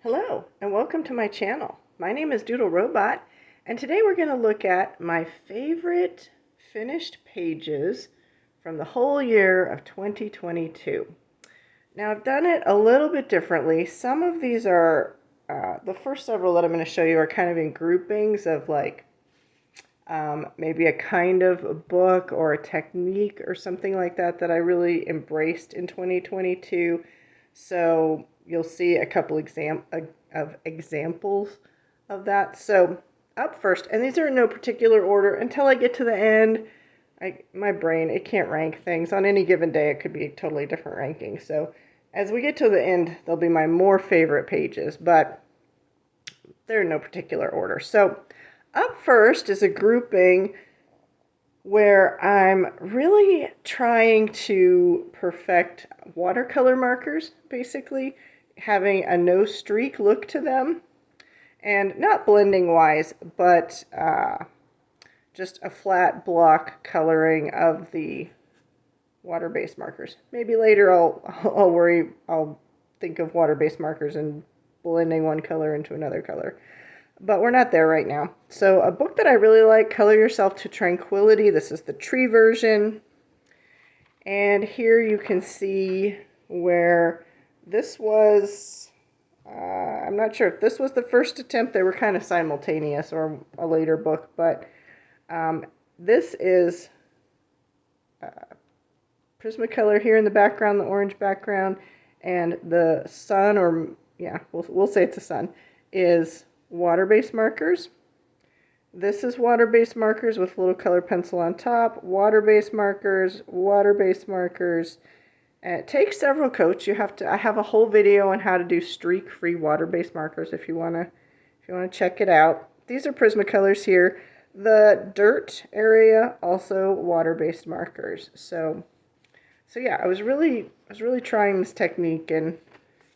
Hello and welcome to my channel. My name is Doodle Robot and today we're going to look at my favorite finished pages from the whole year of 2022. Now I've done it a little bit differently. Some of these are, the first several that I'm going to show you are kind of in groupings of like maybe a kind of a book or a technique or something like that that I really embraced in 2022. So you'll see a couple of examples of that. So up first, and these are in no particular order until I get to the end. My brain, it can't rank things. On any given day, it could be a totally different ranking. So as we get to the end, they'll be my more favorite pages, but they're in no particular order. So up first is a grouping where I'm really trying to perfect watercolor markers, basically having a no streak look to them, and not blending wise, but just a flat block coloring of the water-based markers. Maybe later I'll think of water-based markers and blending one color into another color. But we're not there right now. So a book that I really like, Color Yourself to Tranquility. This is the tree version. And here you can see where this was, I'm not sure if this was the first attempt. They were kind of simultaneous or a later book. But this is Prismacolor here in the background, the orange background. And the sun, or yeah, we'll say it's a sun, is water-based markers. This is water-based markers with a little color pencil on top. Water-based markers, water-based markers. And it takes several coats. I have a whole video on how to do streak-free water-based markers if you wanna check it out. These are Prismacolors here. The dirt area, also water-based markers. So yeah, I was really trying this technique, and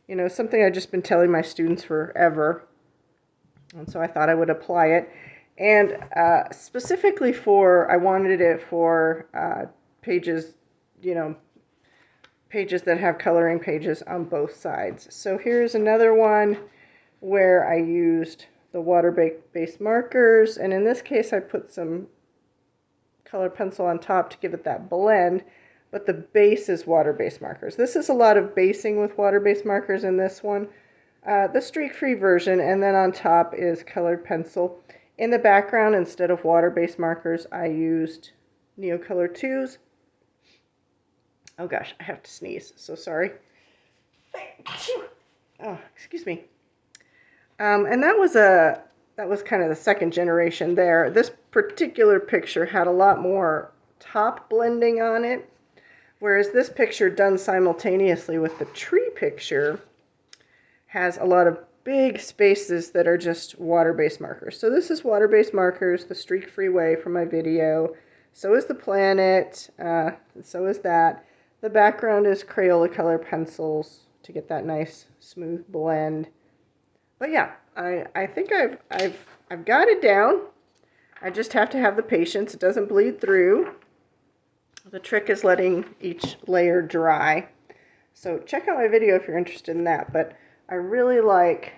you know, something I've just been telling my students forever. And so I thought I would apply it. And specifically I wanted it for pages, you know, pages that have coloring pages on both sides. So here's another one where I used the water-based markers. And in this case, I put some color pencil on top to give it that blend. But the base is water-based markers. This is a lot of basing with water-based markers in this one. The streak-free version, and then on top is colored pencil. In the background, instead of water-based markers, I used Neocolor 2s. Oh gosh, I have to sneeze, so sorry. Oh, excuse me. And that was kind of the second generation there. This particular picture had a lot more top blending on it, whereas this picture done simultaneously with the tree picture has a lot of big spaces that are just water-based markers. So this is water-based markers, the streak-free way from my video. So is the planet, so is that. The background is Crayola color pencils to get that nice smooth blend. But yeah, I think I've got it down. I just have to have the patience. It doesn't bleed through. The trick is letting each layer dry. So check out my video if you're interested in that. But I really like,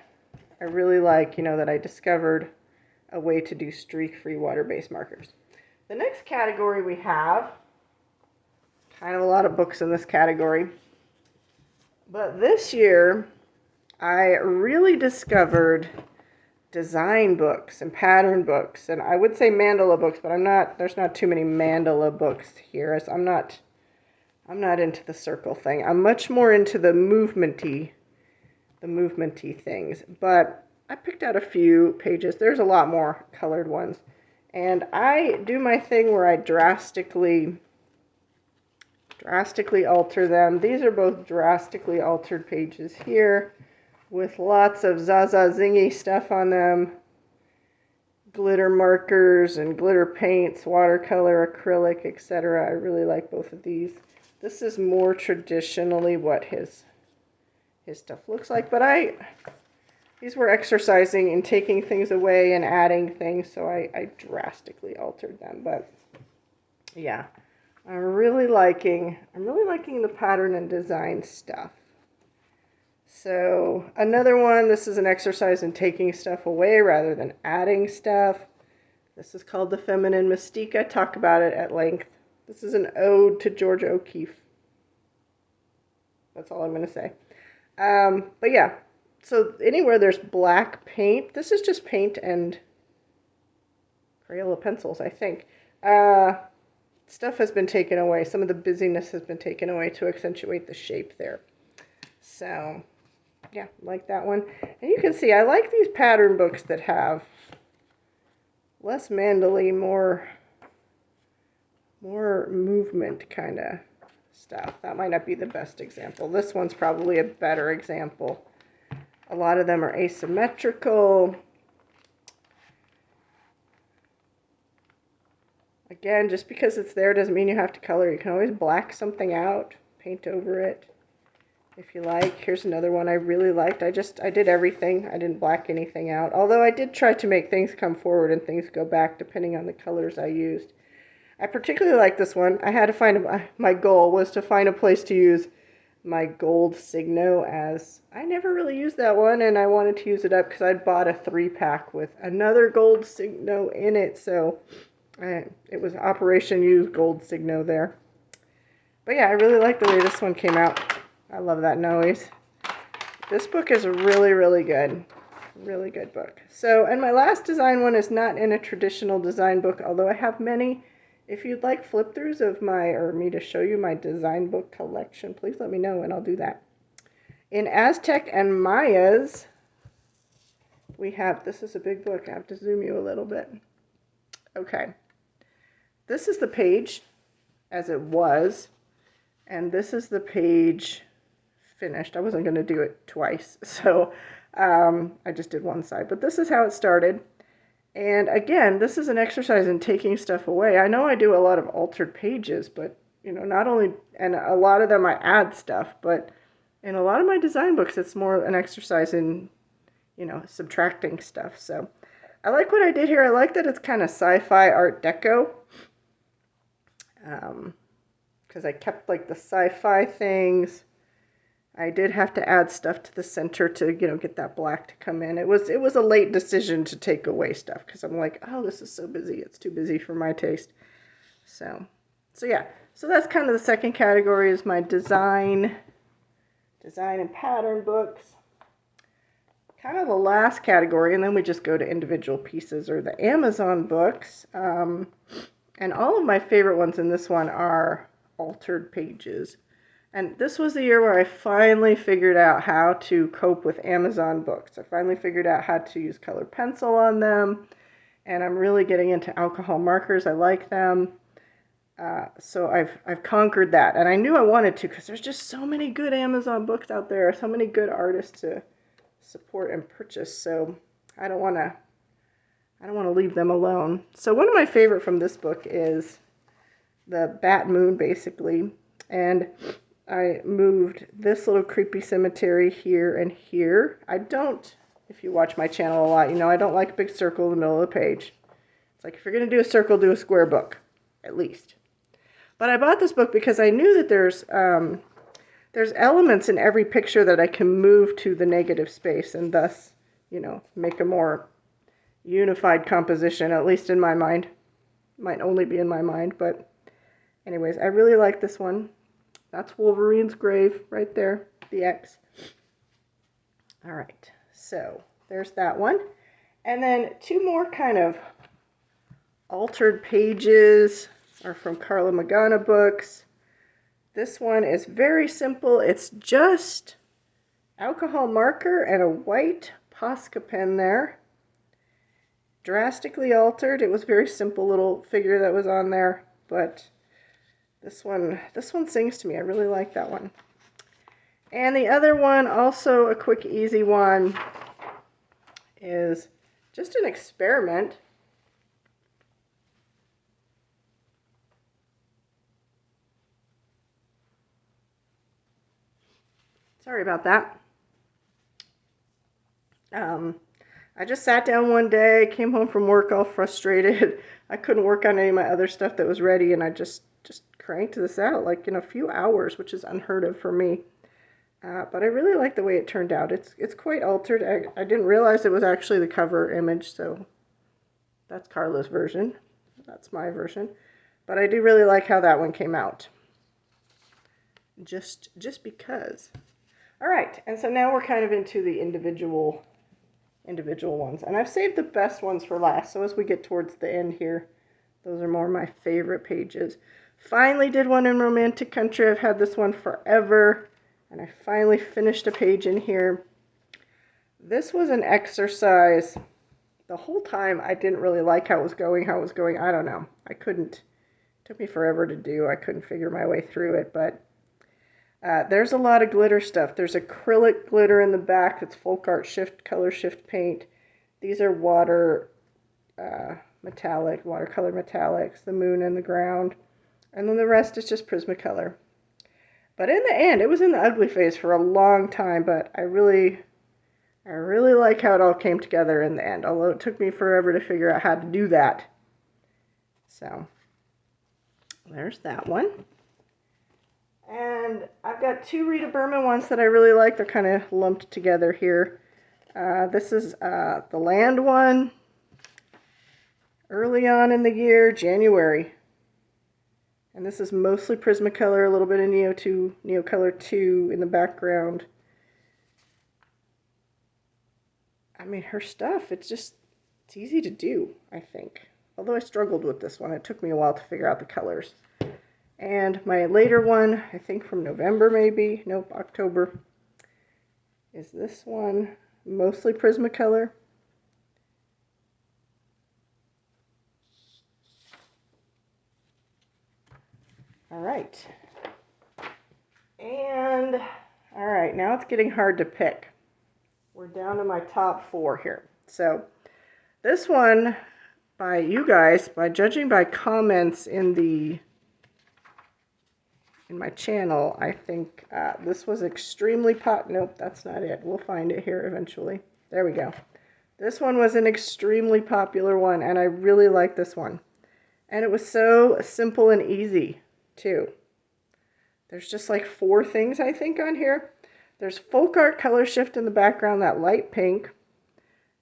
you know, that I discovered a way to do streak-free water-based markers. The next category we have, kind of a lot of books in this category, but this year I really discovered design books and pattern books, and I would say mandala books, but there's not too many mandala books here, as I'm not into the circle thing. I'm much more into the movementy things, but I picked out a few pages. There's a lot more colored ones, and I do my thing where I drastically alter them. These are both drastically altered pages here with lots of zaza zingy stuff on them. Glitter markers and glitter paints, watercolor, acrylic, etc. I really like both of these. This is more traditionally what his stuff looks like, but these were exercising in taking things away and adding things, so I drastically altered them. But yeah, I'm really liking the pattern and design stuff. So another one, this is an exercise in taking stuff away rather than adding stuff. This is called The Feminine Mystique. I talk about it at length. This is an ode to Georgia O'Keeffe. That's all I'm going to say. But yeah, so anywhere there's black paint, this is just paint and Crayola pencils, I think. Stuff has been taken away. Some of the busyness has been taken away to accentuate the shape there. So, yeah, like that one. And you can see, I like these pattern books that have less mandally, more movement kind of stuff. That might not be the best example. This one's probably a better example. A lot of them are asymmetrical. Again, just because it's there doesn't mean you have to color. You can always black something out, paint over it if you like. Here's another one I really liked. I did everything. I didn't black anything out. Although I did try to make things come forward and things go back depending on the colors I used. I particularly like this one. I had to find, my goal was to find a place to use my gold Signo, as I never really used that one, and I wanted to use it up because I'd bought a 3-pack with another gold Signo in it, so it was Operation Use Gold Signo there. But yeah, I really like the way this one came out. I love that noise. This book is really, really good. Really good book. So, and my last design one is not in a traditional design book, although I have many. If you'd like flip-throughs of me to show you my design book collection, please let me know and I'll do that. In Aztec and Mayas, we have, this is a big book. I have to zoom you a little bit. Okay. This is the page as it was, and this is the page finished. I wasn't going to do it twice, so I just did one side. But this is how it started. And again, this is an exercise in taking stuff away. I know I do a lot of altered pages, but, you know, not only, and a lot of them I add stuff, but in a lot of my design books, it's more an exercise in, you know, subtracting stuff. So I like what I did here. I like that it's kind of sci-fi Art Deco, because I kept like the sci-fi things. I did have to add stuff to the center to, you know, get that black to come in. It was a late decision to take away stuff because I'm like, oh, this is so busy. It's too busy for my taste. So yeah. So that's kind of the second category, is my design and pattern books. Kind of the last category, and then we just go to individual pieces, or the Amazon books. And all of my favorite ones in this one are altered pages. And this was the year where I finally figured out how to cope with Amazon books. I finally figured out how to use colored pencil on them. And I'm really getting into alcohol markers. I like them. So I've conquered that. And I knew I wanted to, because there's just so many good Amazon books out there. So many good artists to support and purchase. So I don't want to leave them alone. So one of my favorite from this book is the Bat Moon, basically. And I moved this little creepy cemetery here and here. I don't, if you watch my channel a lot, you know I don't like a big circle in the middle of the page. It's like, if you're going to do a circle, do a square book, at least. But I bought this book because I knew that there's elements in every picture that I can move to the negative space, and thus, you know, make a more unified composition, at least in my mind. Might only be in my mind, but anyways, I really like this one. That's Wolverine's grave right there, the X. All right, so there's that one. And then two more kind of altered pages are from Carla Magana books. This one is very simple. It's just alcohol marker and a white Posca pen there. Drastically altered. It was a very simple little figure that was on there, but this one sings to me. I really like that one. And the other one, also a quick, easy one, is just an experiment. Sorry about that. I just sat down one day, came home from work all frustrated. I couldn't work on any of my other stuff that was ready, and I just cranked this out like in a few hours, which is unheard of for me. But I really like the way it turned out. It's quite altered. I didn't realize it was actually the cover image, so that's Carla's version. That's my version. But I do really like how that one came out. Just because. All right, and so now we're kind of into the individual ones. And I've saved the best ones for last, so as we get towards the end here, those are more my favorite pages. Finally did one in Romantic Country. I've had this one forever, and I finally finished a page in here. This was an exercise. The whole time I didn't really like how it was going. I don't know. I couldn't. It took me forever to do. I couldn't figure my way through it, but there's a lot of glitter stuff. There's acrylic glitter in the back. It's folk art color shift paint. These are watercolor metallics, the moon and the ground. And then the rest is just Prismacolor. But in the end, it was in the ugly phase for a long time, but I really like how it all came together in the end, although it took me forever to figure out how to do that. So, there's that one. And I've got two Rita Berman ones that I really like. They're kind of lumped together here. This is the land one. Early on in the year, January. And this is mostly Prismacolor, a little bit of Neocolor 2 in the background. I mean, her stuff, it's easy to do, I think. Although I struggled with this one. It took me a while to figure out the colors. And my later one, I think from November maybe, nope, October, is this one, mostly Prismacolor. All right. And, all right, now it's getting hard to pick. We're down to my top 4 here. So, this one, by you guys, by judging by comments in my channel, I think this was extremely nope, that's not it. We'll find it here eventually. There we go. This one was an extremely popular one, and I really like this one. And it was so simple and easy, too. There's just like 4 things, I think, on here. There's folk art color shift in the background, that light pink.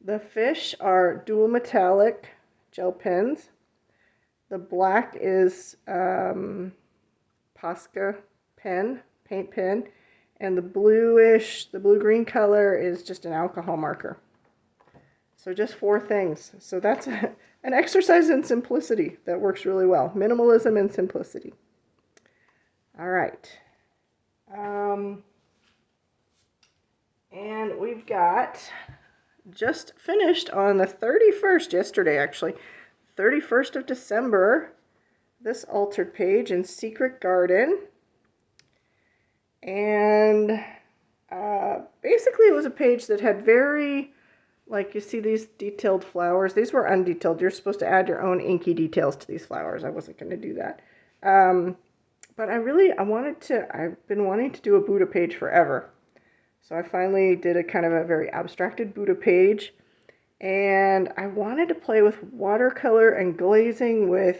The fish are dual metallic gel pens. The black is Posca pen, paint pen, and the blue-green color is just an alcohol marker. So just 4 things. So that's an exercise in simplicity that works really well. Minimalism and simplicity. All right. And we've got just finished on the 31st, yesterday actually, 31st of December, this altered page in Secret Garden. And basically it was a page that had very, like you see these detailed flowers. These were undetailed. You're supposed to add your own inky details to these flowers. I wasn't going to do that. But I've been wanting to do a Buddha page forever. So I finally did a kind of a very abstracted Buddha page. And I wanted to play with watercolor and glazing with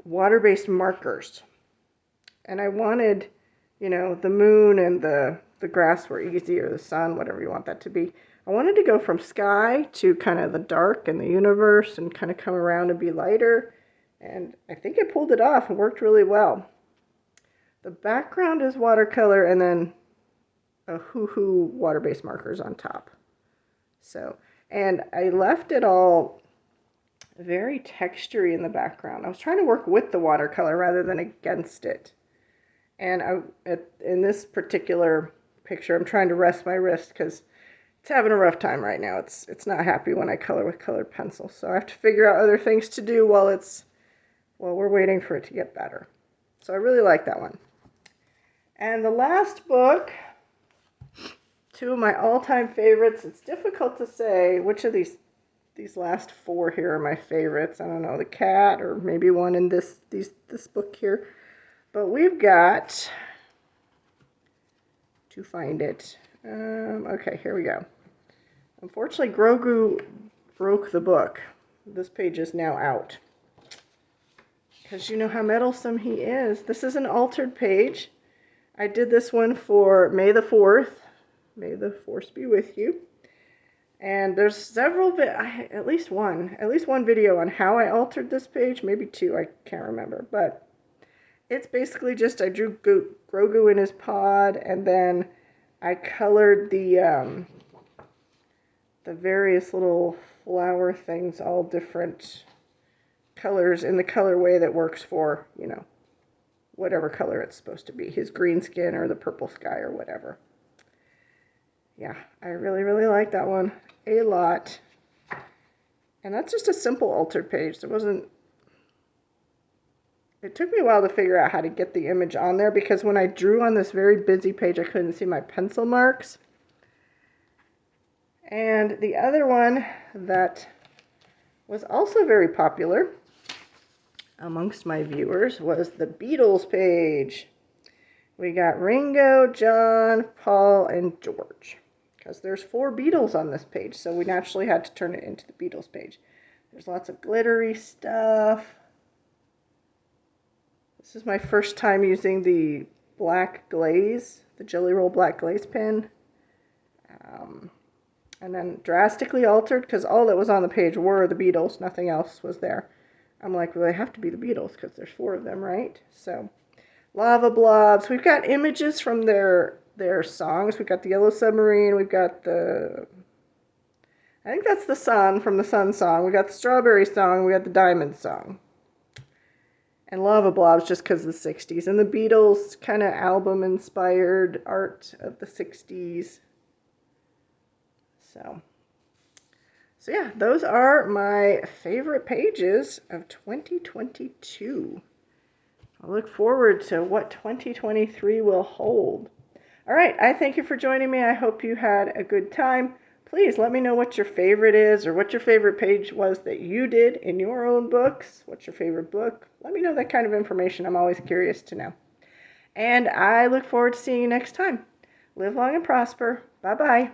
water-based markers. And I wanted, you know, the moon and the grass were easy, or the sun, whatever you want that to be. I wanted to go from sky to kind of the dark and the universe and kind of come around and be lighter. And I think I pulled it off and worked really well. The background is watercolor and then a hoo-hoo water-based markers on top. So, and I left it all very textury in the background. I was trying to work with the watercolor rather than against it. And in this particular picture, I'm trying to rest my wrist because it's having a rough time right now. It's not happy when I color with colored pencil. So I have to figure out other things to do while we're waiting for it to get better. So I really like that one. And the last book, 2 of my all-time favorites. It's difficult to say which of these last 4 here are my favorites. I don't know, the cat, or maybe one in this book here. But we've got, to find it, okay, here we go. Unfortunately, Grogu broke the book. This page is now out. Because you know how meddlesome he is. This is an altered page. I did this one for May the 4th. May the force be with you. And there's several, at least one video on how I altered this page. Maybe two, I can't remember. But it's basically just I drew Grogu in his pod, and then I colored the various little flower things, all different colors in the colorway that works for, you know, whatever color it's supposed to be. His green skin or the purple sky or whatever. Yeah, I really like that one a lot. And that's just a simple altered page. It took me a while to figure out how to get the image on there, because when I drew on this very busy page, I couldn't see my pencil marks. And the other one that was also very popular amongst my viewers was the Beatles page. We got Ringo, John, Paul, and George, because there's 4 Beatles on this page, so we naturally had to turn it into the Beatles page. There's lots of glittery stuff. This is my first time using the black glaze, the Jelly Roll black glaze pen. And then drastically altered, because all that was on the page were the Beatles, nothing else was there. I'm like, well, they have to be the Beatles, because there's 4 of them, right? So, lava blobs. We've got images from their songs. We've got the Yellow Submarine. We've got I think that's the Sun from the Sun song. We got the Strawberry song. We got the Diamond song. And lava blobs just because of the 60s. And the Beatles kind of album-inspired art of the 60s. So yeah, those are my favorite pages of 2022. I look forward to what 2023 will hold. All right, I thank you for joining me. I hope you had a good time. Please let me know what your favorite is, or what your favorite page was that you did in your own books. What's your favorite book? Let me know that kind of information. I'm always curious to know. And I look forward to seeing you next time. Live long and prosper. Bye-bye.